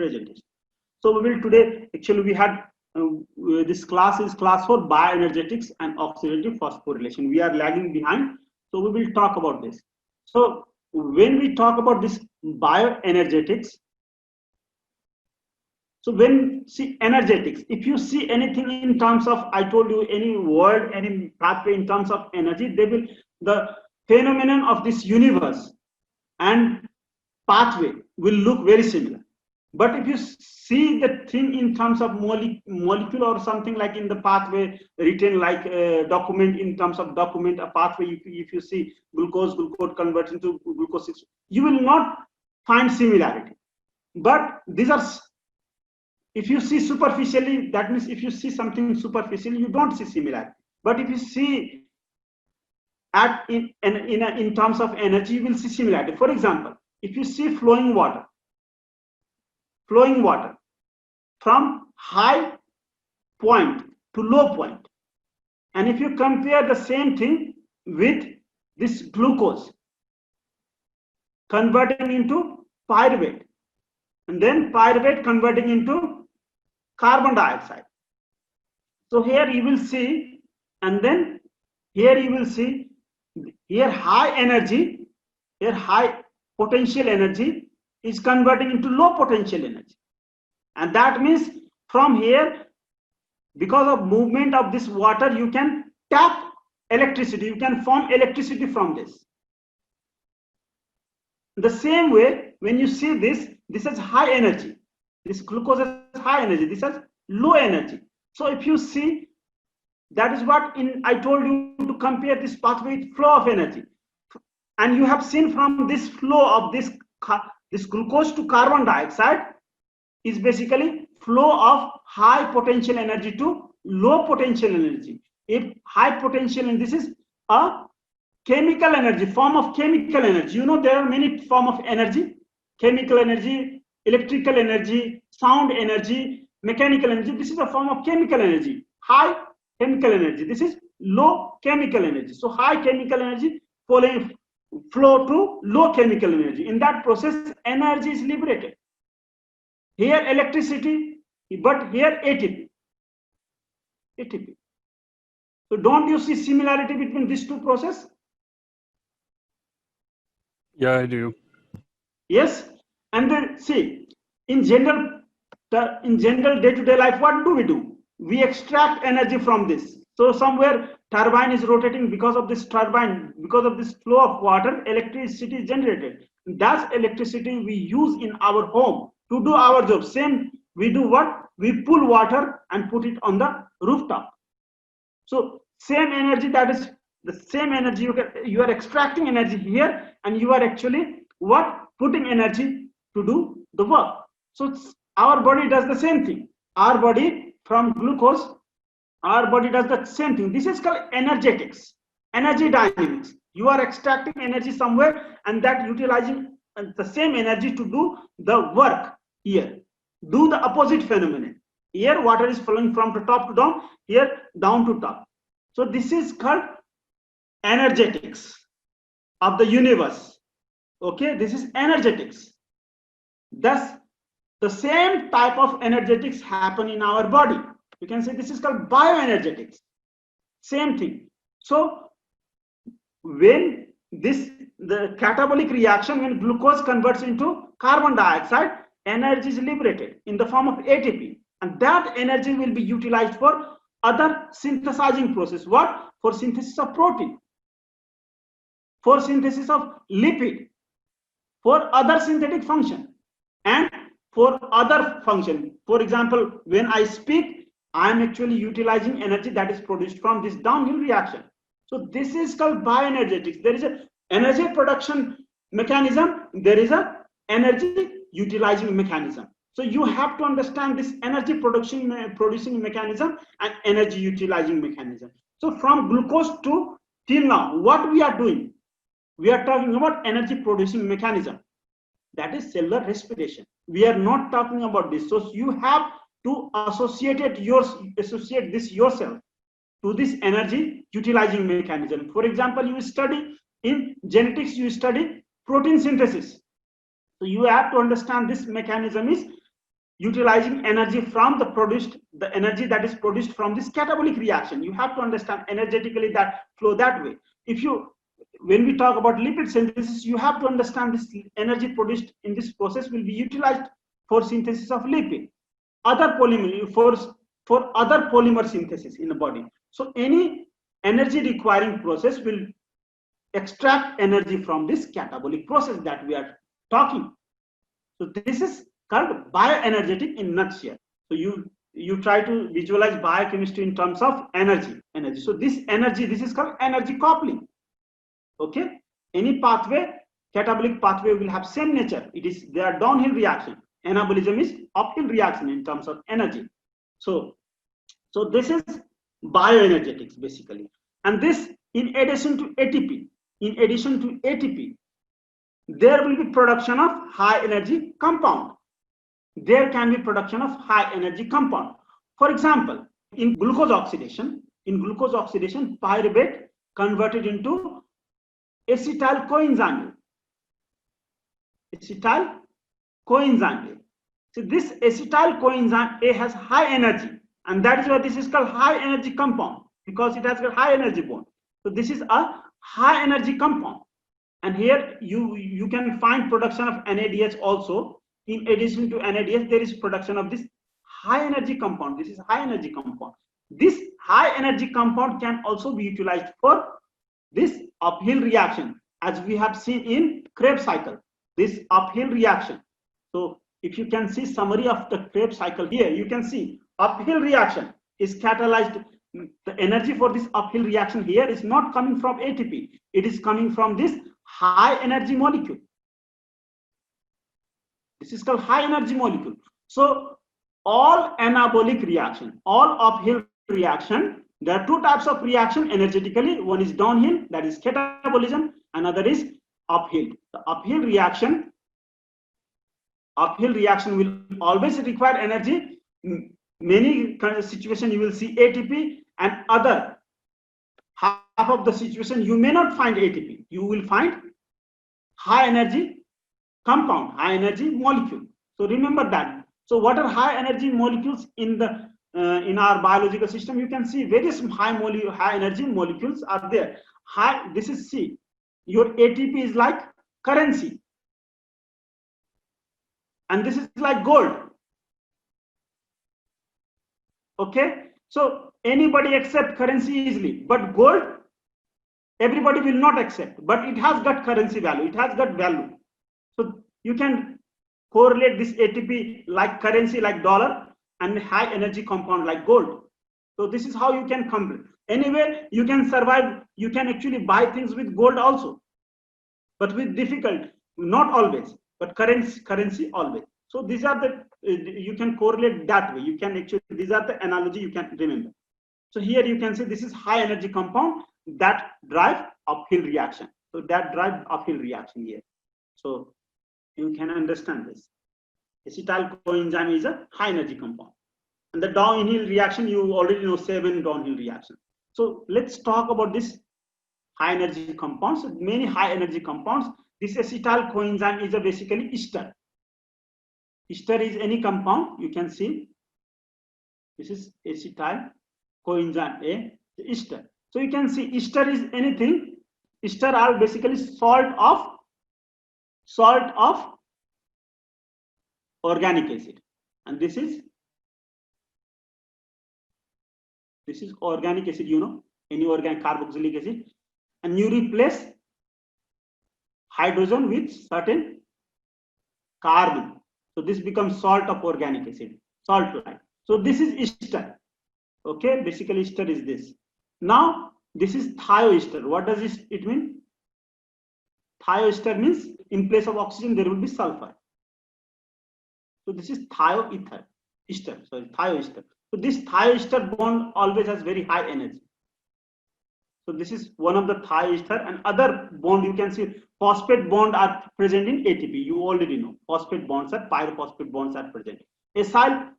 presentation. So we will today, actually we had this class is class for bioenergetics and oxidative phosphorylation. We are lagging behind, so we will talk about this. So when we talk about this bioenergetics, so when see energetics, if you see anything in terms of, I told you, any word, any pathway in terms of energy, they will, the phenomenon of this universe and pathway will look very similar. But if you see the thing in terms of molecule or something like in the pathway written like a document, in terms of document, a pathway, if you see glucose converts into glucose 6, you will not find similarity. But these are, if you see superficially, that means if you see something superficially, you don't see similarity. But if you see at in terms of energy, you will see similarity. For example, if you see flowing water from high point to low point, and if you compare the same thing with this glucose converting into pyruvate, and then pyruvate converting into carbon dioxide, so here you will see, and then here you will see, here high energy, here high potential energy is converting into low potential energy. And that means from here, because of movement of this water, you can tap electricity, you can form electricity from this. The same way, when you see this is high energy, this glucose is high energy, this is low energy. So if you see, that is what I told you to compare this pathway with flow of energy. And you have seen from this flow of this glucose to carbon dioxide is basically flow of high potential energy to low potential energy. If high potential, and this is a chemical energy, form of chemical energy. You know, there are many forms of energy: chemical energy, electrical energy, sound energy, mechanical energy. This is a form of chemical energy, high chemical energy. This is low chemical energy. So high chemical energy flow to low chemical energy. In that process, energy is liberated. Here electricity, but here ATP. So don't you see similarity between these two processes? Yeah, I do. Yes, and then see, in general day-to-day life, what do? We extract energy from this. So somewhere turbine is rotating, because of this turbine, because of this flow of water, electricity is generated. That electricity we use in our home to do our job. Same, we do what? We pull water and put it on the rooftop. So same energy, that is the same energy, you are extracting energy here, and you are actually what? Putting energy to do the work. So our body does the same thing. Our body, from glucose, our body does the same thing. This is called energetics, energy dynamics. You are extracting energy somewhere, and that utilizing the same energy to do the work here. Do the opposite phenomenon. Here water is flowing from the top to down, here down to top. So this is called energetics of the universe. Okay, this is energetics. Thus, the same type of energetics happen in our body. You can say this is called bioenergetics. Same thing. So when the catabolic reaction, when glucose converts into carbon dioxide, energy is liberated in the form of ATP, and that energy will be utilized for other synthesizing process. What? For synthesis of protein, for synthesis of lipid, for other synthetic function, and for other function. For example, when I speak, I am actually utilizing energy that is produced from this downhill reaction. So this is called bioenergetics. There is a energy production mechanism, there is a energy utilizing mechanism. So you have to understand this energy producing mechanism and energy utilizing mechanism. So from glucose to till now, what we are doing? We are talking about energy producing mechanism. That is cellular respiration. We are not talking about this. So you have to associate this yourself to this energy utilizing mechanism. For example, you study in genetics, you study protein synthesis. So you have to understand this mechanism is utilizing energy from the energy that is produced from this catabolic reaction. You have to understand energetically that flow that way. When we talk about lipid synthesis, you have to understand this energy produced in this process will be utilized for synthesis of lipid, other polymer, for other polymer synthesis in the body. So any energy requiring process will extract energy from this catabolic process that we are talking. So this is called bioenergetic in nutshell. So you try to visualize biochemistry in terms of energy. So this is called energy coupling. Okay, any pathway, catabolic pathway will have same nature. They are downhill reaction. Anabolism is uphill reaction in terms of energy. So this is bioenergetics basically. And this, in addition to ATP, there will be production of high energy compound. There can be production of high energy compound. For example, in glucose oxidation, pyruvate converted into acetyl coenzyme. So this acetyl coenzyme A has high energy, and that is why this is called high energy compound, because it has a high energy bond. So this is a high energy compound. And here you can find production of NADH also. In addition to NADH, there is production of this high energy compound. This is high energy compound. This high energy compound can also be utilized for this uphill reaction, as we have seen in Krebs cycle, this uphill reaction. So if you can see summary of the Krebs cycle here, you can see uphill reaction is catalyzed. The energy for this uphill reaction here is not coming from ATP. It is coming from this high energy molecule. This is called high energy molecule. So all anabolic reaction, all uphill reaction, there are two types of reaction energetically. One is downhill, that is catabolism. Another is uphill. The uphill reaction will always require energy. Many kind of situation you will see ATP, and other half of the situation you may not find ATP. You will find high energy compound, high energy molecule. So remember that. So what are high energy molecules in our biological system? You can see various high energy molecules are there. This is C. Your ATP is like currency, and this is like gold. Okay, so anybody accept currency easily, but gold everybody will not accept, but it has got currency value, it has got value. So you can correlate this ATP like currency, like dollar, and high energy compound like gold. So this is how you can compare. Anyway, you can survive, you can actually buy things with gold also, but with difficult, not always, but currency always. So these are the, you can correlate that way. You can actually, these are the analogy you can remember. So here you can see this is high energy compound that drive uphill reaction. So that drive uphill reaction here. So you can understand this. Acetyl coenzyme is a high energy compound. And the downhill reaction, you already know 7 downhill reactions. So let's talk about this high energy compounds. So many high energy compounds. This acetyl coenzyme is a basically ester. Ester is any compound, you can see. This is acetyl coenzyme A, ester. So you can see ester is anything. Ester are basically salt of organic acid, and this is organic acid, you know, any organic carboxylic acid, and you replace hydrogen with certain carbon. So this becomes salt of organic acid, salt like. So this is ester. Okay, basically ester is this. Now this is thioester. What does it mean? Thioester means in place of oxygen there will be sulfur. So this is thioester. Thioester. So this thioester bond always has very high energy. So this is one of the thioester, and other bond you can see phosphate bond are present in ATP. You already know phosphate bonds are, pyrophosphate bonds are present. Acyl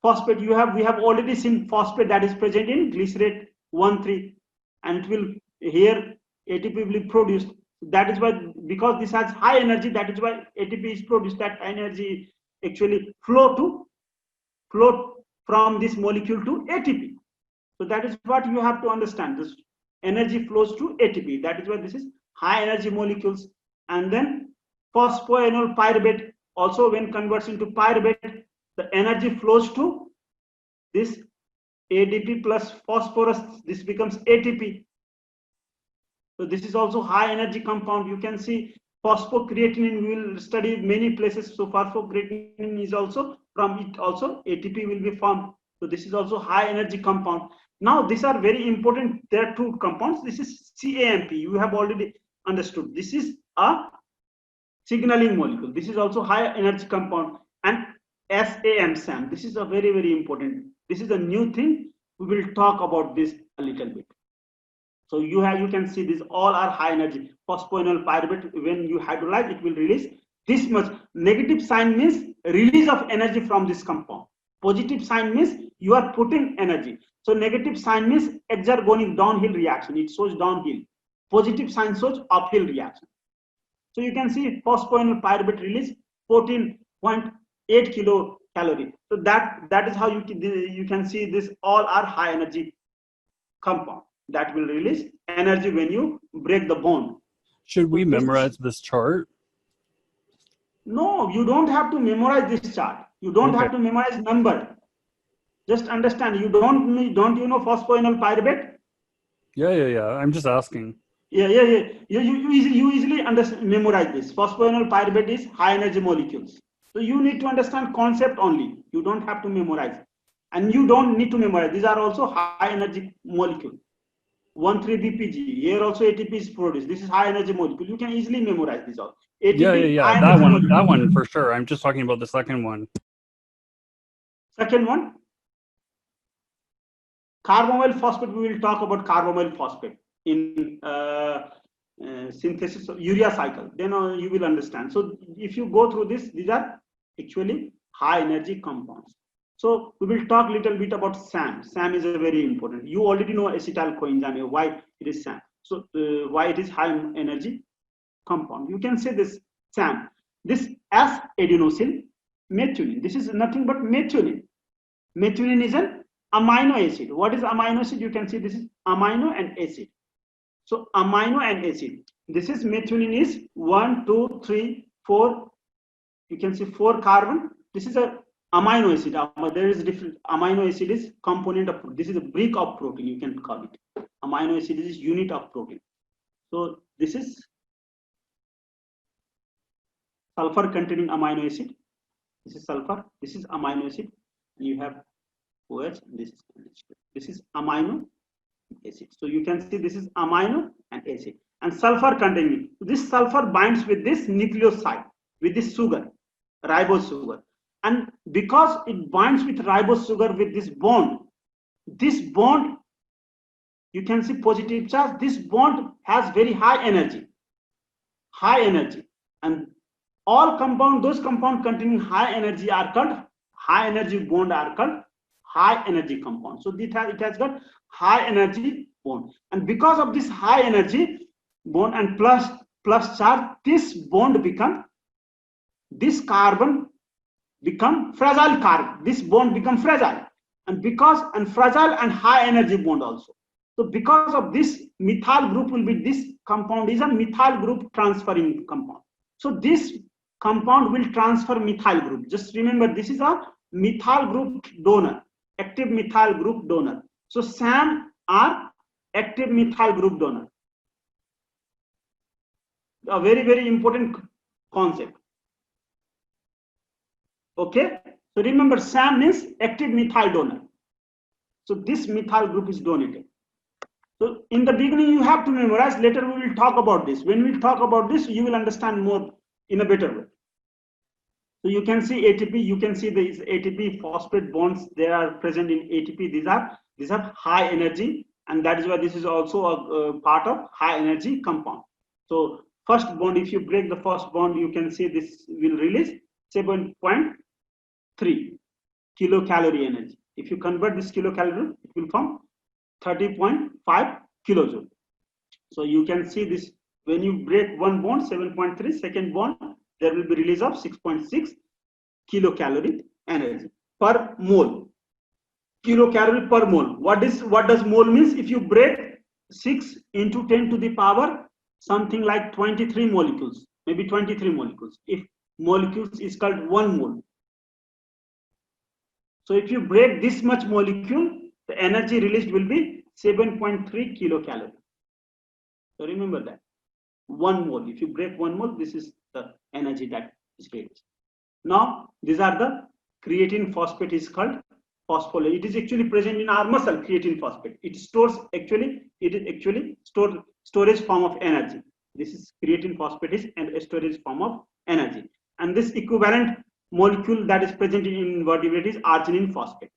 phosphate, we have already seen phosphate that is present in glycerate 1,3, and it will here ATP will be produced. That is why, because this has high energy, that is why ATP is produced. That energy actually flow from this molecule to ATP. So that is what you have to understand. This energy flows to ATP. That is why this is high energy molecules. And then phosphoenol pyruvate also, when converts into pyruvate, the energy flows to this ADP plus phosphorus. This becomes ATP. So this is also high energy compound. You can see phosphocreatinine, we will study many places. So phosphocreatinine is also, from it also ATP will be formed. So this is also high energy compound. Now these are very important. There are two compounds. This is CAMP. You have already understood. This is a signaling molecule. This is also high energy compound. And SAM. This is a very, very important. This is a new thing. We will talk about this a little bit. So you can see these all are high energy. Phosphoenol pyruvate, when you hydrolyze, it will release this much. Negative sign means release of energy from this compound. Positive sign means you are putting energy. So negative sign means exergonic downhill reaction. It shows downhill. Positive sign shows uphill reaction. So you can see phosphoenol pyruvate release 14.8 kilocalorie. So that is how you can see this all are high energy compound that will release energy when you break the bond. Should we memorize this chart? No, you don't have to memorize this chart. You don't have to memorize number. Just understand. You don't you know phosphoenol pyruvate? Yeah. I'm just asking. Yeah. You easily memorize this. Phosphoenol pyruvate is high energy molecules. So you need to understand concept only. You don't have to memorize. And you don't need to memorize. These are also high energy molecules. 1,3-DPG. Here also ATP is produced. This is high energy molecule. You can easily memorize this all. ATP, yeah. That one for sure. I'm just talking about the second one. Second one, carbamoyl phosphate. We will talk about carbamoyl phosphate in synthesis of urea cycle. Then you will understand. So if you go through this, these are actually high energy compounds. So we will talk a little bit about SAM. SAM is a very important. You already know acetyl coenzyme, why it is SAM. So why it is high energy compound. You can say this SAM. This S-adenosine methionine. This is nothing but methionine. Methionine is an amino acid. What is amino acid? You can see this is amino and acid. So amino and acid. This is methionine is 1, 2, 3, 4. You can see 4 carbon. This is a amino acid. There is different. Amino acid is component of. This is a brick of protein. You can call it. Amino acid is unit of protein. So this is sulfur containing amino acid. This is sulfur. This is amino acid. And you have OH. This is amino acid. So you can see this is amino and acid. And sulfur containing. This sulfur binds with this nucleoside, with this sugar, ribose sugar. And because it binds with ribose sugar with this bond, you can see positive charge. This bond has very high energy. And all those compounds containing high energy are called high energy bond, are called high energy compound. So it has got high energy bond. And because of this high energy bond and plus charge, this bond this carbon become fragile carbon. This bond become fragile. And fragile and high energy bond also. So because of this, methyl group will be, this compound is a methyl group transferring compound. So this compound will transfer methyl group. Just remember, this is a methyl group donor, active methyl group donor. So SAM are active methyl group donor. A very, very important concept. Okay, so remember, SAM means active methyl donor. So this methyl group is donated. So in the beginning you have to memorize. Later we will talk about this. When we talk about this, you will understand more in a better way. So you can see ATP. You can see these ATP phosphate bonds. They are present in ATP. These are high energy, and that is why this is also a part of high energy compound. So first bond, if you break the first bond, you can see this will release 7.3 kilocalorie energy. If you convert this kilocalorie, it will form 30.5 kilojoule. So you can see this, when you break one bond, 7.3, second bond, there will be release of 6.6. kilocalorie energy per mole. Kilocalorie per mole. What does mole means? If you break 6 into 10 to the power something like 23 molecules, maybe 23 molecules. If molecules is called 1 mole. So if you break this much molecule, the energy released will be 7.3 kilocalorie. So remember that 1 mole. If you break 1 mole, this is the energy that is released. Now these are the creatine phosphate is called phospholipid. It is actually present in our muscle. Creatine phosphate. It stores actually. It is actually storage form of energy. This is creatine phosphate is and a storage form of energy. And this equivalent molecule that is present in invertebrate is arginine phosphate.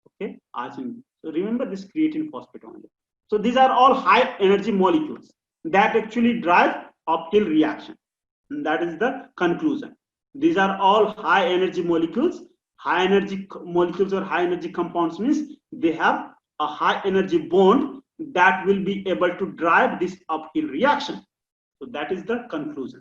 Okay, arginine. So remember this creatine phosphate only. So these are all high energy molecules that actually drive uphill reaction. And that is the conclusion. These are all high energy molecules. High energy molecules or high energy compounds means they have a high energy bond that will be able to drive this uphill reaction. So that is the conclusion.